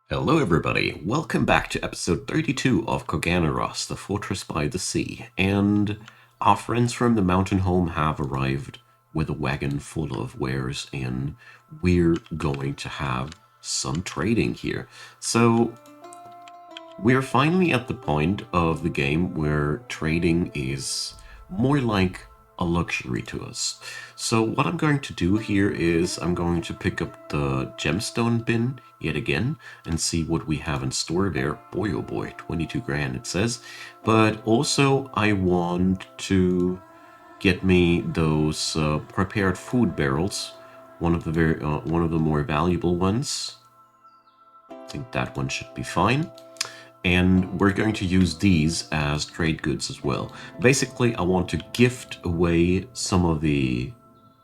Hello everybody, welcome back to episode 32 of Koganaros, the Fortress by the Sea. And our friends from the mountain home have arrived with a wagon full of wares, and we're going to have some trading here. So we're finally at the point of the game where trading is more like a luxury to us. So what I'm going to do here is I'm going to pick up the gemstone bin yet again and see what we have in store there. Boy, oh boy, 22 grand it says. But also I want to get me those prepared food barrels, one of the more valuable ones. I think that one should be fine. And we're going to use these as trade goods as well. Basically, I want to gift away some of the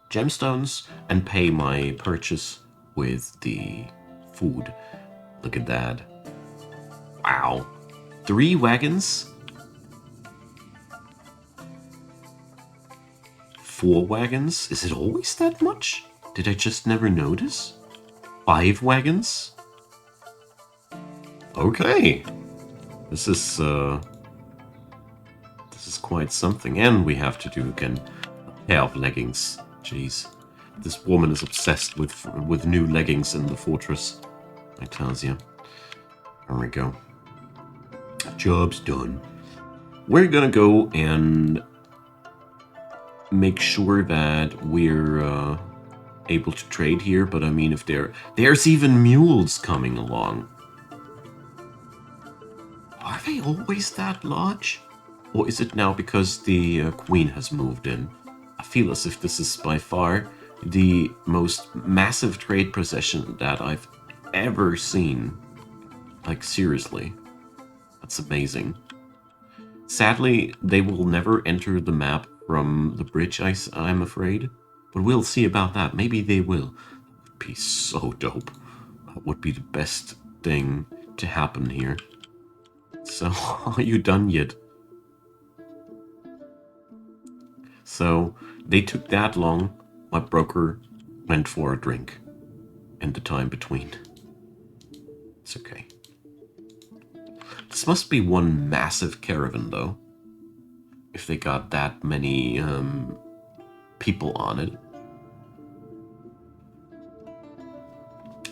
gemstones and pay my purchase with the food. Look at that. Wow. 3 wagons? 4 wagons? Is it always that much? Did I just never notice? 5 wagons? Okay. This is quite something. And we have to do again a pair of leggings. Jeez. This woman is obsessed with new leggings in the fortress. I tells you. There we go. Job's done. We're gonna go and make sure that we're able to trade here, but I mean, if there's even mules coming along. Are they always that large? Or is it now because the queen has moved in? I feel as if this is by far the most massive trade procession that I've ever seen. Like, seriously. That's amazing. Sadly, they will never enter the map from the bridge, I'm afraid. But we'll see about that. Maybe they will. That would be so dope. That would be the best thing to happen here. So, are you done yet? So, they took that long. My broker went for a drink in the time between. It's okay. This must be one massive caravan, though. If they got that many people on it.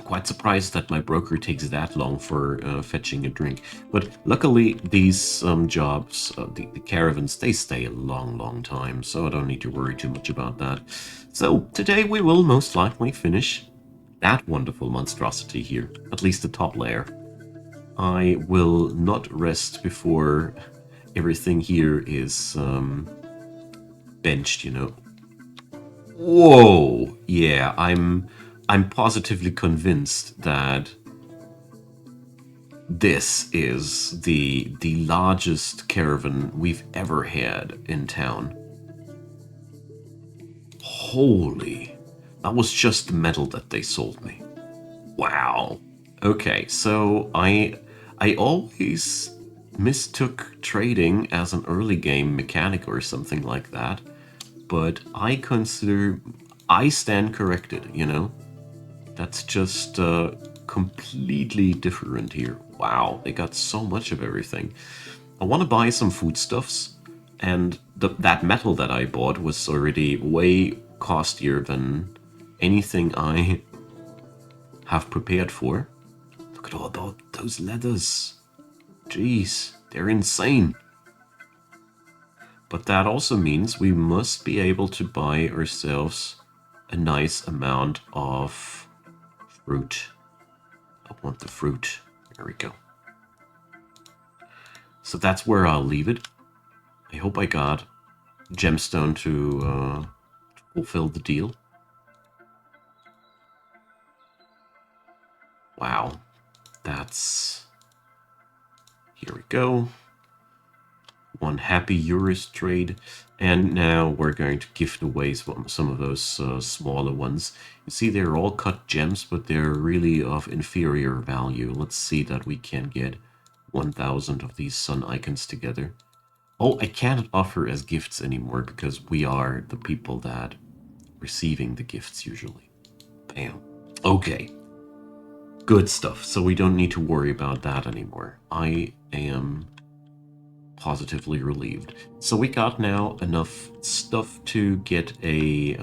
Quite surprised that my broker takes that long for fetching a drink. But luckily, these jobs, the caravans, they stay a long time, so I don't need to worry too much about that. So today we will most likely finish that wonderful monstrosity here, at least the top layer. I will not rest before everything here is benched, you know. Whoa! Yeah, I'm positively convinced that this is the largest caravan we've ever had in town. Holy, that was just the metal that they sold me. Wow. Okay, so I always mistook trading as an early game mechanic or something like that, but I stand corrected, you know? That's just completely different here. Wow, they got so much of everything. I want to buy some foodstuffs, and that metal that I bought was already way costlier than anything I have prepared for. Look at all those leathers. Jeez, they're insane. But that also means we must be able to buy ourselves a nice amount of fruit. I want the fruit. There we go. So that's where I'll leave it. I hope I got gemstone to fulfill the deal. Wow. That's... Here we go. One happy Eurus trade. And now we're going to gift away some of those smaller ones. You see, they're all cut gems, but they're really of inferior value. Let's see that we can get 1,000 of these sun icons together. Oh, I can't offer as gifts anymore because we are the people that receiving the gifts usually. Bam. Okay. Good stuff. So we don't need to worry about that anymore. I am positively relieved. So we got now enough stuff to get a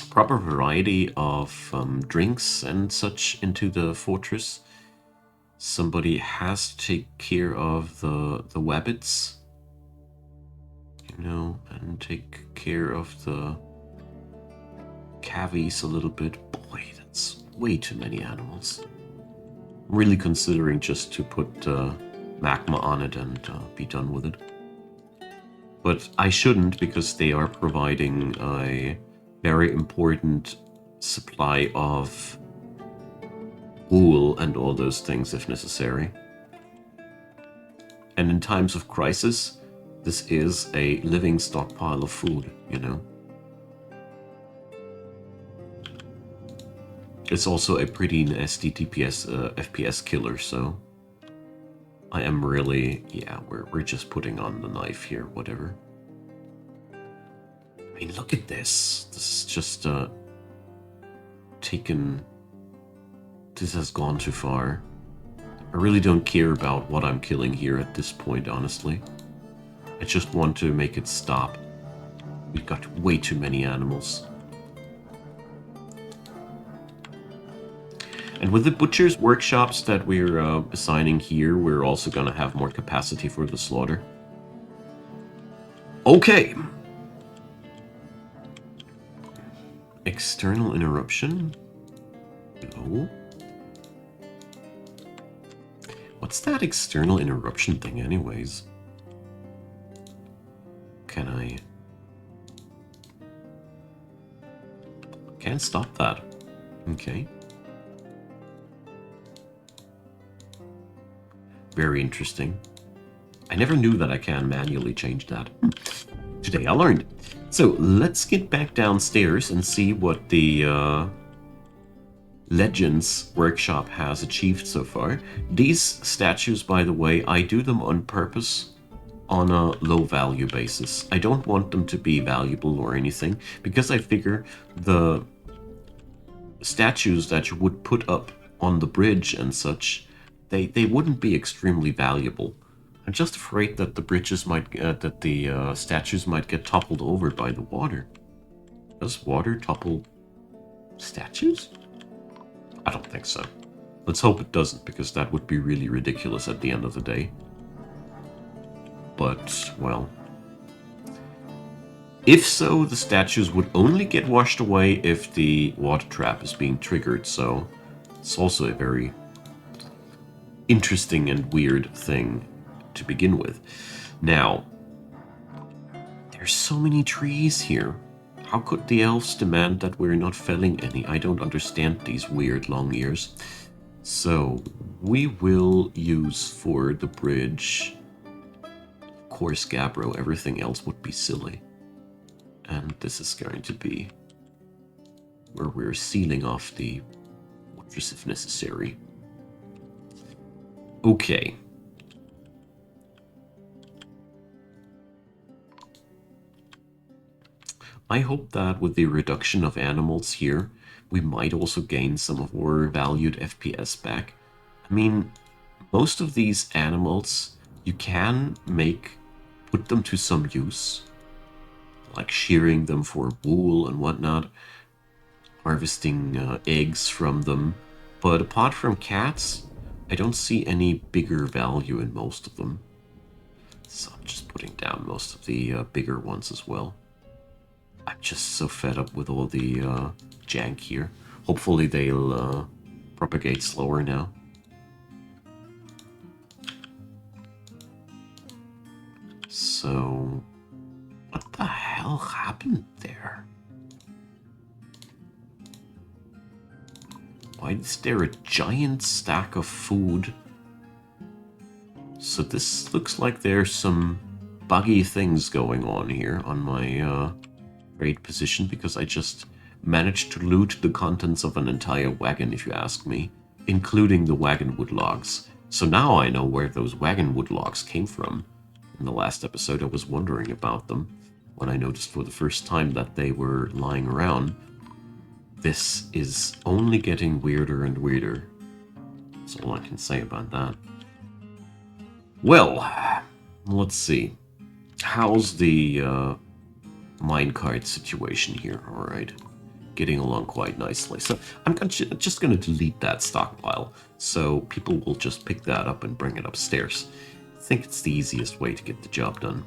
proper variety of drinks and such into the fortress. Somebody has to take care of the wabbits, you know, and take care of the cavies a little bit. Boy, that's way too many animals. I'm really considering just to put magma on it and be done with it. But I shouldn't, because they are providing a very important supply of wool and all those things if necessary. And in times of crisis, this is a living stockpile of food, you know. It's also a pretty nasty FPS killer, so I am really, yeah, we're just putting on the knife here, whatever. I mean, look at this. This is just this has gone too far. I really don't care about what I'm killing here at this point, honestly. I just want to make it stop. We've got way too many animals. And with the butcher's workshops that we're assigning here, we're also going to have more capacity for the slaughter. Okay. External interruption? No. What's that external interruption thing anyways? Can I... Can't stop that. Okay. Very interesting. I never knew that I can manually change that. Today I learned. So let's get back downstairs and see what the Legends workshop has achieved so far. These statues, by the way, I do them on purpose on a low value basis. I don't want them to be valuable or anything, because I figure the statues that you would put up on the bridge and such, they wouldn't be extremely valuable. I'm just afraid that the bridges might, that the statues might get toppled over by the water. Does water topple statues? I don't think so. Let's hope it doesn't, because that would be really ridiculous at the end of the day. But, well... If so, the statues would only get washed away if the water trap is being triggered, so it's also a very interesting and weird thing to begin with. Now, there's so many trees here. How could the elves demand that we're not felling any? I don't understand these weird long ears. So, we will use for the bridge, of course, Gabbro. Everything else would be silly. And this is going to be where we're sealing off the fortress if necessary. Okay. I hope that with the reduction of animals here, we might also gain some of our valued FPS back. I mean, most of these animals, you can put them to some use, like shearing them for wool and whatnot, harvesting eggs from them. But apart from cats, I don't see any bigger value in most of them. So I'm just putting down most of the bigger ones as well. I'm just so fed up with all the jank here. Hopefully they'll propagate slower now. So, what the hell happened there? Why is there a giant stack of food? So this looks like there's some buggy things going on here on my trade position, because I just managed to loot the contents of an entire wagon, if you ask me, including the wagon wood logs. So now I know where those wagon wood logs came from. In the last episode, I was wondering about them when I noticed for the first time that they were lying around. This is only getting weirder and weirder. That's all I can say about that. Well, let's see. How's the minecart situation here? Alright. Getting along quite nicely. So I'm just going to delete that stockpile, so people will just pick that up and bring it upstairs. I think it's the easiest way to get the job done.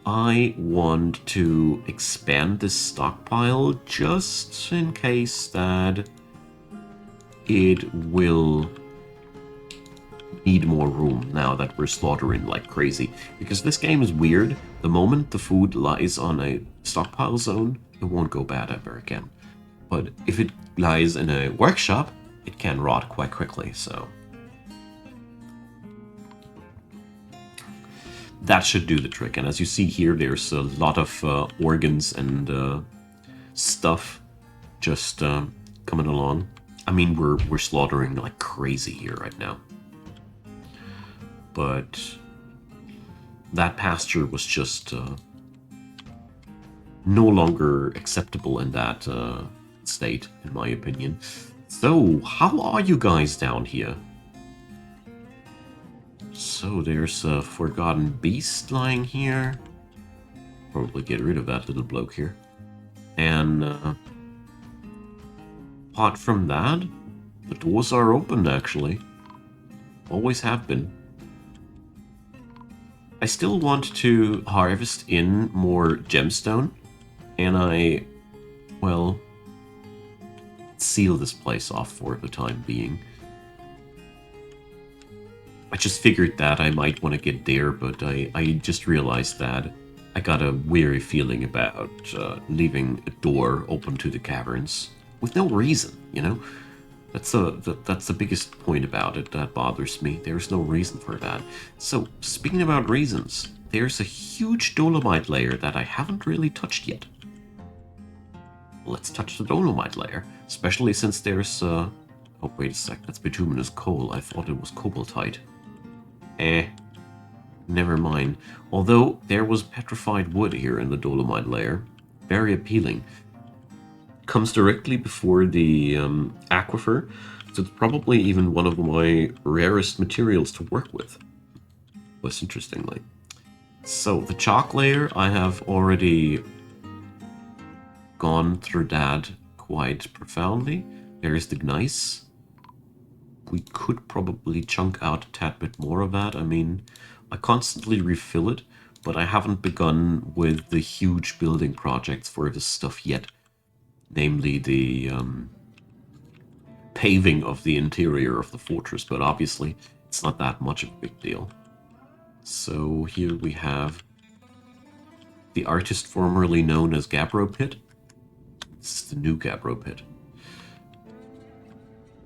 I want to expand this stockpile just in case that it will need more room now that we're slaughtering like crazy. Because this game is weird. The moment the food lies on a stockpile zone, it won't go bad ever again. But if it lies in a workshop, it can rot quite quickly, so... that should do the trick. And as you see here, there's a lot of organs and stuff just coming along. I mean, we're slaughtering like crazy here right now. But that pasture was just no longer acceptable in that state, in my opinion. So, how are you guys down here? So, there's a forgotten beast lying here. Probably get rid of that little bloke here. And apart from that, the doors are open, actually. Always have been. I still want to harvest in more gemstone, and well, seal this place off for the time being. I just figured that I might want to get there, but I just realized that I got a weary feeling about leaving a door open to the caverns with no reason, you know? That's the biggest point about it that bothers me. There's no reason for that. So, speaking about reasons, there's a huge dolomite layer that I haven't really touched yet. Let's touch the dolomite layer, especially since there's oh, wait a sec, that's bituminous coal. I thought it was cobaltite. Never mind. Although there was petrified wood here in the dolomite layer. Very appealing. Comes directly before the aquifer, so it's probably even one of my rarest materials to work with, most interestingly. So the chalk layer, I have already gone through that quite profoundly. There's the gneiss. We could probably chunk out a tad bit more of that. I mean, I constantly refill it, but I haven't begun with the huge building projects for this stuff yet. Namely the paving of the interior of the fortress, but obviously it's not that much of a big deal. So here we have the artist formerly known as Gabbro Pit. This is the new Gabbro Pit.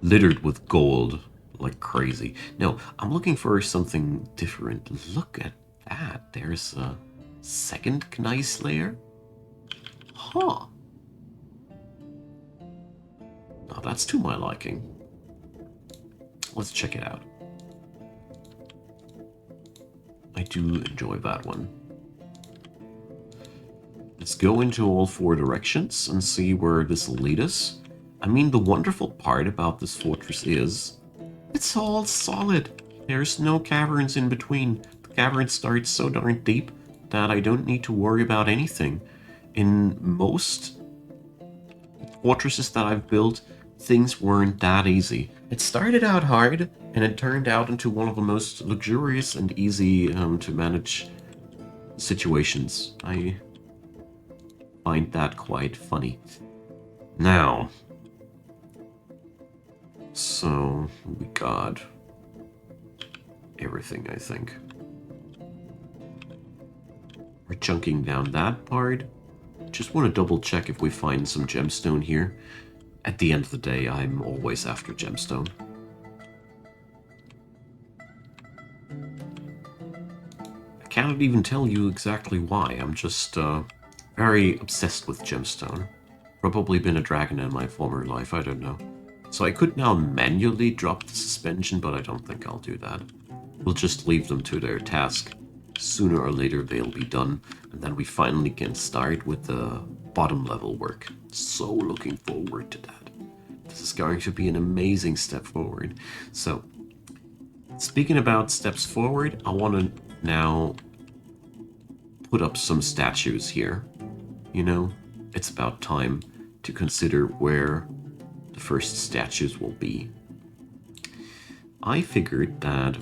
Littered with gold like crazy. No, I'm looking for something different. Look at that. There's a second gneiss layer. Huh. Now that's to my liking. Let's check it out. I do enjoy that one. Let's go into all four directions and see where this will lead us. I mean, the wonderful part about this fortress is it's all solid. There's no caverns in between. The cavern starts so darn deep that I don't need to worry about anything. In most fortresses that I've built, things weren't that easy. It started out hard, and it turned out into one of the most luxurious and easy to manage situations. I find that quite funny. Now, so we got everything, I think. We're chunking down that part. Just want to double check if we find some gemstone here. At the end of the day, I'm always after gemstone. I cannot even tell you exactly why. I'm just very obsessed with gemstone. Probably been a dragon in my former life, I don't know. So I could now manually drop the suspension, but I don't think I'll do that. We'll just leave them to their task. Sooner or later they'll be done, and then we finally can start with the bottom level work. So looking forward to that. This is going to be an amazing step forward. So, speaking about steps forward, I want to now put up some statues here. You know, it's about time to consider where the first statues will be. I figured that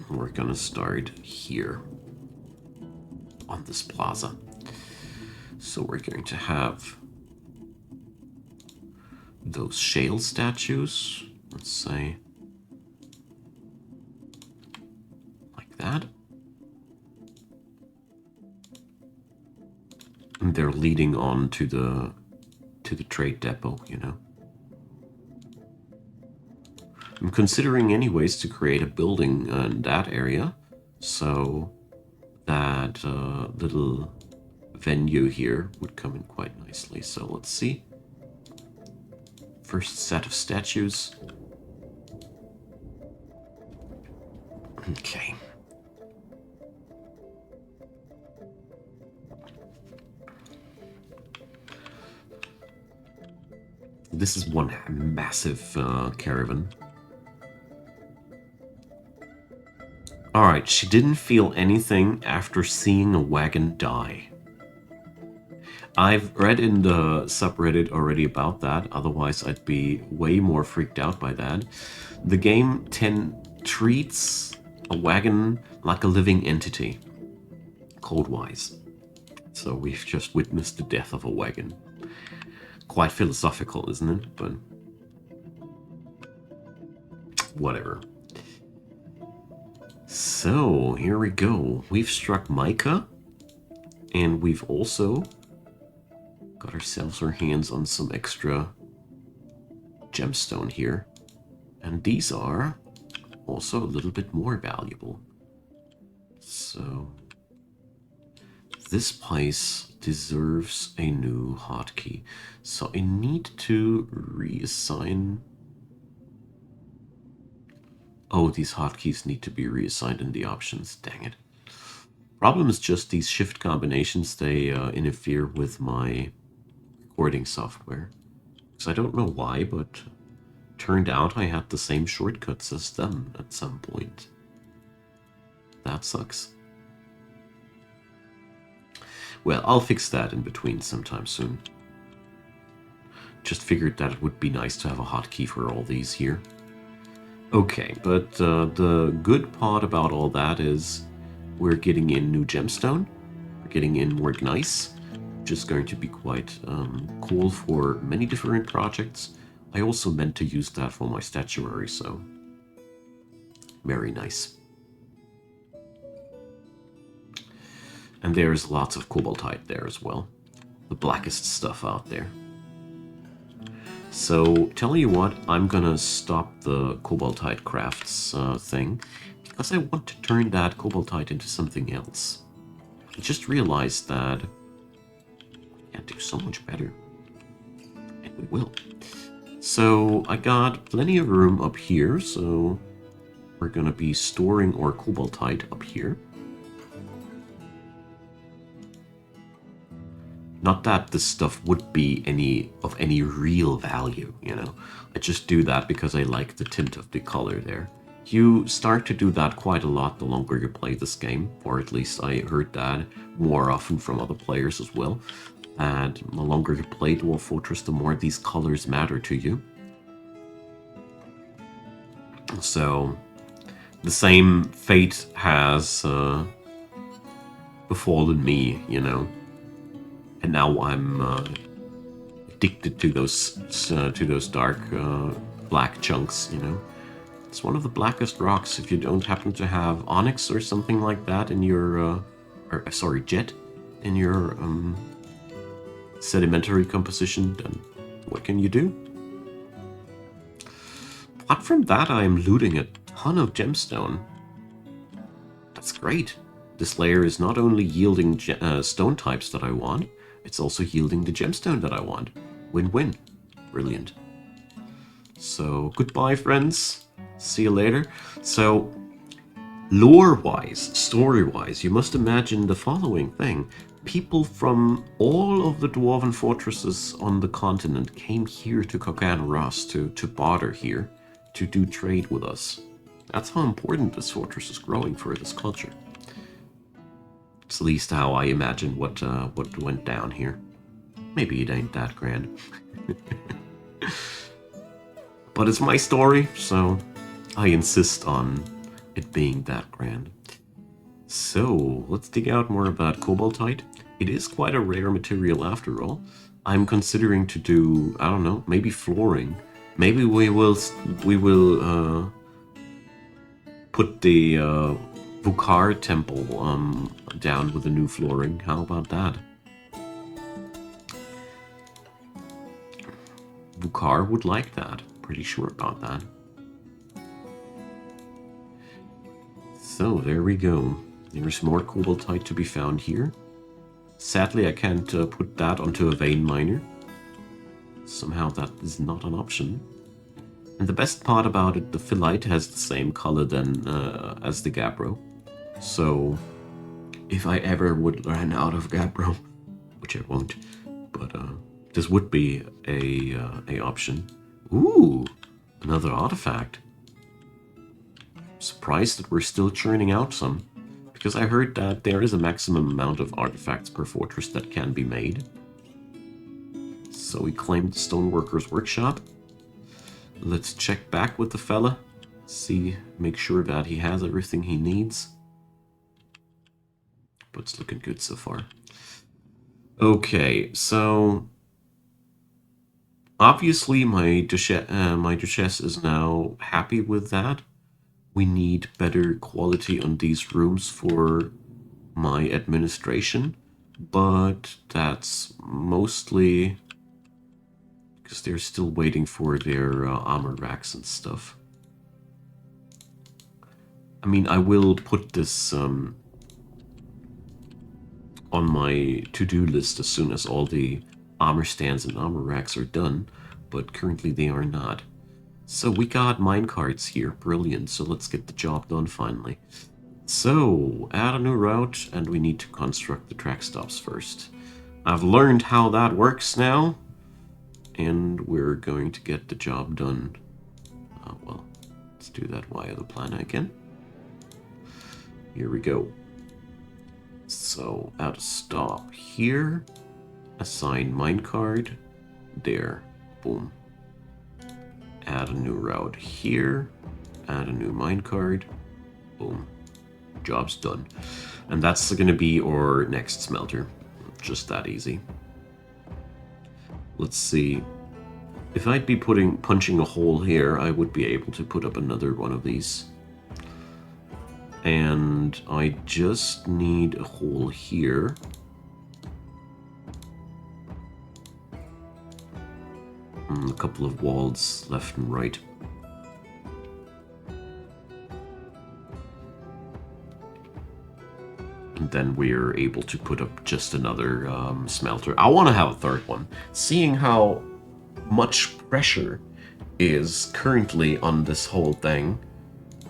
we're gonna start here on this plaza. So we're going to have those shale statues, let's say, like that. And they're leading on to the trade depot, you know. I'm considering anyways to create a building in that area, so that little venue here would come in quite nicely. So let's see. First set of statues. Okay. This is one massive caravan. Alright, she didn't feel anything after seeing a wagon die. I've read in the subreddit already about that, otherwise I'd be way more freaked out by that. The game treats a wagon like a living entity, code-wise. So we've just witnessed the death of a wagon. Quite philosophical, isn't it? But whatever. So, here we go. We've struck mica, and we've also got ourselves our hands on some extra gemstone here. And these are also a little bit more valuable. So, this place deserves a new hotkey. So I need to reassign... Oh, these hotkeys need to be reassigned in the options. Dang it. Problem is just these shift combinations, they interfere with my recording software. So I don't know why, but turned out I had the same shortcuts as them at some point. That sucks. Well, I'll fix that in between sometime soon. Just figured that it would be nice to have a hotkey for all these here. Okay, but the good part about all that is we're getting in new gemstone, we're getting in more gneiss, which is going to be quite cool for many different projects. I also meant to use that for my statuary, so very nice. And there's lots of cobaltite there as well, the blackest stuff out there. So, tell you what, I'm gonna stop the cobaltite crafts thing, because I want to turn that cobaltite into something else. I just realized that I can do so much better. And we will. So, I got plenty of room up here, so we're gonna be storing our cobaltite up here. Not that this stuff would be of any real value, you know. I just do that because I like the tint of the color there. You start to do that quite a lot the longer you play this game, or at least I heard that more often from other players as well. And the longer you play Dwarf Fortress, the more these colors matter to you. So, the same fate has befallen me, you know. And now I'm addicted to those dark black chunks, you know. It's one of the blackest rocks. If you don't happen to have onyx or something like that in your, jet in your sedimentary composition, then what can you do? Apart from that, I'm looting a ton of gemstone. That's great. This layer is not only yielding stone types that I want, it's also yielding the gemstone that I want. Win-win. Brilliant. So, goodbye, friends. See you later. So, lore-wise, story-wise, you must imagine the following thing. people from all of the dwarven fortresses on the continent came here to Coganaros to barter here, to do trade with us. That's how important this fortress is growing for this culture. It's at least how I imagine what went down here. Maybe it ain't that grand. But it's my story, so I insist on it being that grand. So, let's dig out more about cobaltite. It is quite a rare material after all. I'm considering to do, I don't know, maybe flooring. Maybe we will put the Vukar temple down with the new flooring. How about that? Vukar would like that. Pretty sure about that. So there we go. There's more cobaltite to be found here. Sadly, I can't put that onto a vein miner. Somehow that is not an option. And the best part about it, the phyllite has the same color as the gabbro. So if I ever would run out of gabbro, which I won't, but this would be a option. Ooh, another artifact. Surprised that we're still churning out some, because I heard that there is a maximum amount of artifacts per fortress that can be made. So we claimed the Stoneworker's Workshop. Let's check back with the fella, make sure that he has everything he needs. But it's looking good so far. Okay, so obviously my Duchess is now happy with that. We need better quality on these rooms for my administration, but that's mostly because they're still waiting for their armor racks and stuff. I mean, I will put this on my to-do list as soon as all the armor stands and armor racks are done, but currently they are not. So we got minecarts here, brilliant, so let's get the job done finally. So, add a new route, and we need to construct the track stops first. I've learned how that works now, and we're going to get the job done. Well, let's do that via the planner again. Here we go. So, add a stop here, assign minecart, there, boom. Add a new route here, add a new minecart, boom, job's done. And that's going to be our next smelter, just that easy. Let's see, if I'd be punching a hole here, I would be able to put up another one of these. And I just need a hole here. A couple of walls left and right. And then we're able to put up just another smelter. I want to have a third one. Seeing how much pressure is currently on this whole thing,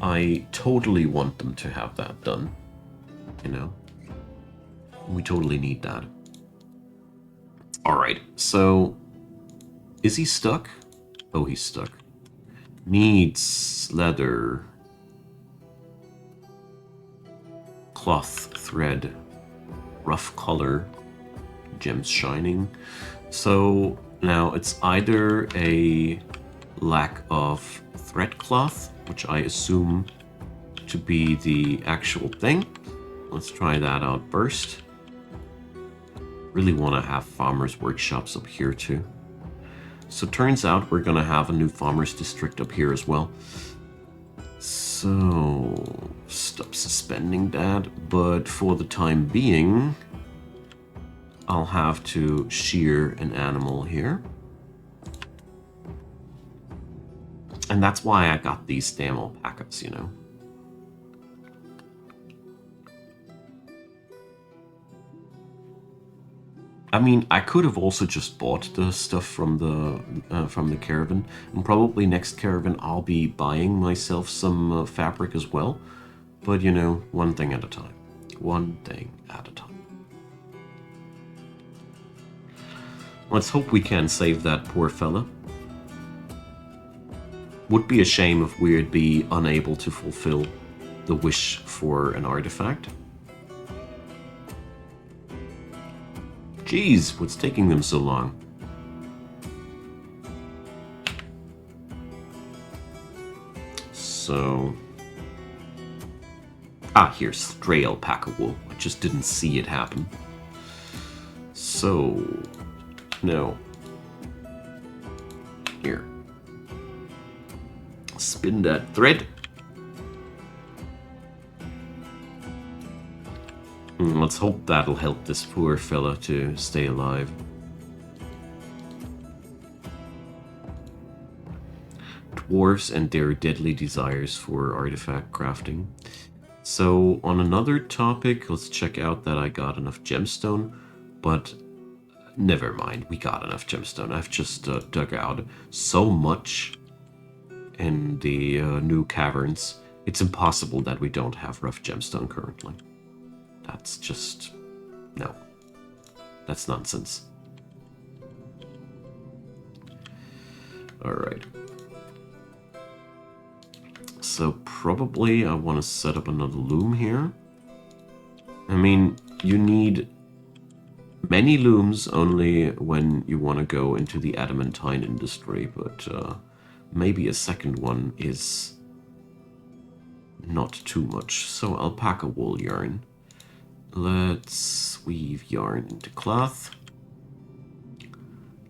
I totally want them to have that done. You know? We totally need that. Alright, so is he stuck? Oh, he's stuck. Needs leather, cloth, thread, rough color, gems shining. So now it's either a lack of thread cloth, which I assume to be the actual thing. Let's try that out first. Really want to have farmers' workshops up here too. So turns out we're gonna have a new farmers district up here as well. So stop suspending that, but for the time being, I'll have to shear an animal here. And that's why I got these damn alpacas, you know. I mean, I could have also just bought the stuff from the caravan, and probably next caravan I'll be buying myself some fabric as well. But you know, one thing at a time. One thing at a time. Let's hope we can save that poor fella. Would be a shame if we'd be unable to fulfill the wish for an artifact. Jeez, what's taking them so long? So... Ah, here's stray alpaca wool. I just didn't see it happen. So... No. Here. Spin that thread. Let's hope that'll help this poor fella to stay alive. Dwarves and their deadly desires for artifact crafting. So on another topic, let's check out that I got enough gemstone, but never mind, we got enough gemstone. I've just dug out so much in the new caverns. It's impossible that we don't have rough gemstone currently. That's just... no. That's nonsense. Alright. So probably I want to set up another loom here. I mean, you need many looms only when you want to go into the adamantine industry, but maybe a second one is not too much. So alpaca wool yarn. Let's weave yarn into cloth.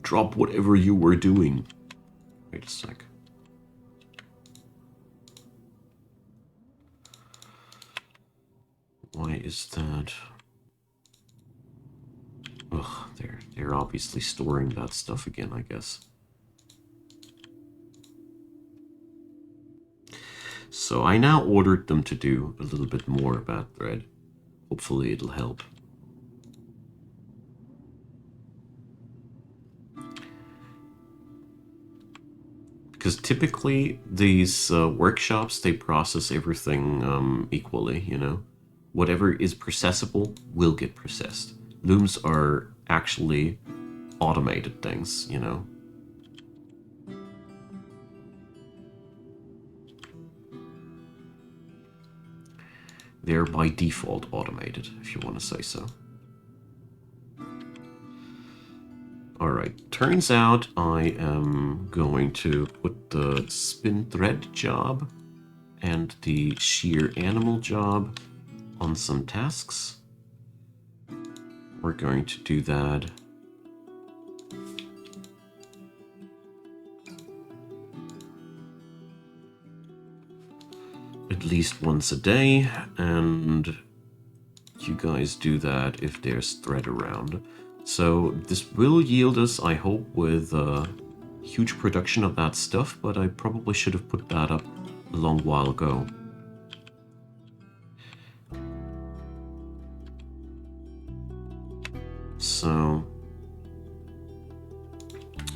Drop whatever you were doing. Wait a sec. Why is that? Ugh, they're obviously storing that stuff again, I guess. So I now ordered them to do a little bit more about thread. Hopefully it'll help. Because typically these workshops, they process everything equally, you know? Whatever is processable will get processed. Looms are actually automated things, you know? They're by default automated, if you want to say so. Alright, turns out I am going to put the spin thread job and the shear animal job on some tasks. We're going to do that at least once a day, and you guys do that if there's thread around. So this will yield us, I hope, with a huge production of that stuff, but I probably should have put that up a long while ago. So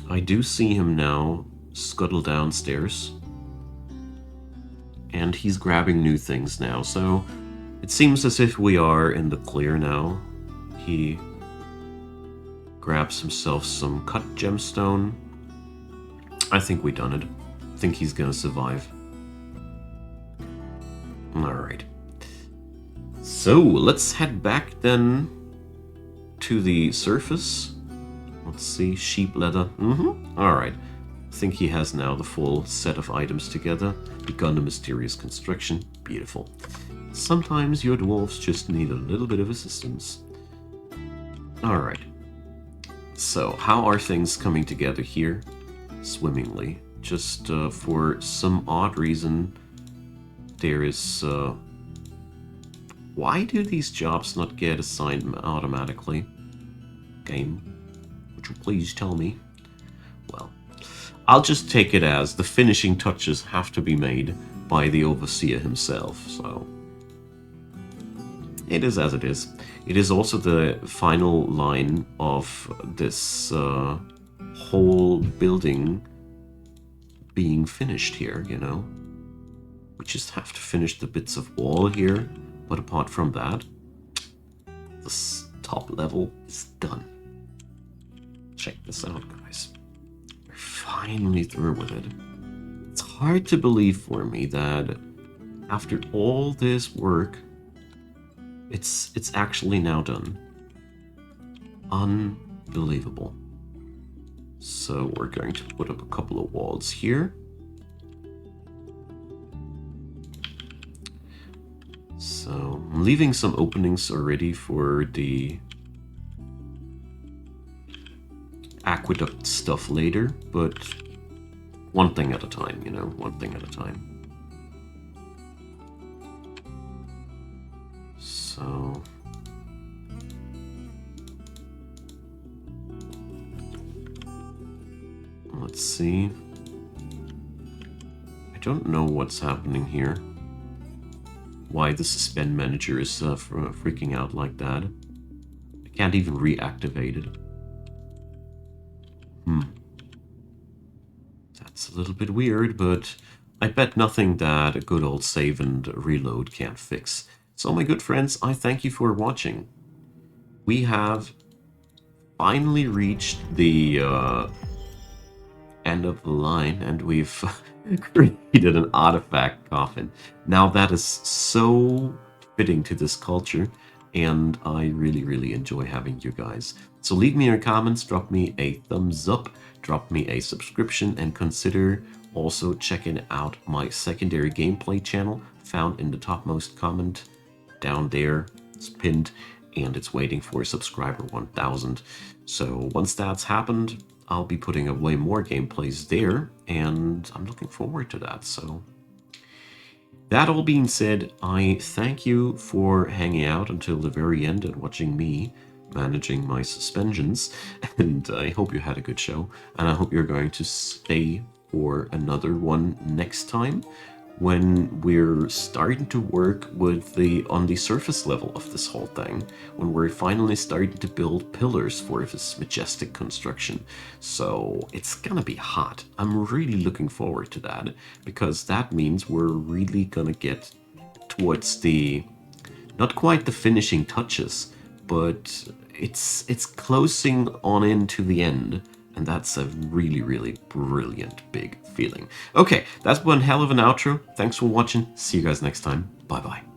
I do see him now scuttle downstairs, and he's grabbing new things now, so it seems as if we are in the clear now. He grabs himself some cut gemstone. I think we done it. I think he's gonna survive. Alright. So let's head back then to the surface. Let's see, sheep leather. Alright. I think he has now the full set of items together. Begun a mysterious construction. Beautiful. Sometimes your dwarves just need a little bit of assistance. Alright. So, how are things coming together here? Swimmingly. Just for some odd reason, there is... Why do these jobs not get assigned automatically? Game, would you please tell me? Well, I'll just take it as the finishing touches have to be made by the overseer himself, so... It is as it is. It is also the final line of this whole building being finished here, you know? We just have to finish the bits of wall here, but apart from that, this top level is done. check this out, guys. We're finally through with it. It's hard to believe for me that after all this work, it's actually now done. Unbelievable. So we're going to put up a couple of walls here. So I'm leaving some openings already for the aqueduct stuff later, but one thing at a time, you know, one thing at a time. So let's see. I don't know what's happening here. Why the suspend manager is freaking out like that. I can't even reactivate it. That's a little bit weird, but I bet nothing that a good old save and reload can't fix. So my good friends, I thank you for watching. We have finally reached the end of the line, and we've created an artifact coffin. Now that is so fitting to this culture, and I really enjoy having you guys. So leave me your comments, drop me a thumbs up, drop me a subscription, and consider also checking out my secondary gameplay channel found in the topmost comment down there. It's pinned, and it's waiting for subscriber 1000. So once that's happened, I'll be putting away more gameplays there, and I'm looking forward to that. So that all being said, I thank you for hanging out until the very end and watching me managing my suspensions, and I hope you had a good show, and I hope you're going to stay for another one next time, when we're starting to work with on the surface level of this whole thing, when we're finally starting to build pillars for this majestic construction. So it's gonna be hot. I'm really looking forward to that, because that means we're really gonna get towards the, not quite the finishing touches, but it's closing on into the end. And that's a really brilliant big feeling. Okay, that's one hell of an outro. Thanks for watching. See you guys next time. Bye-bye.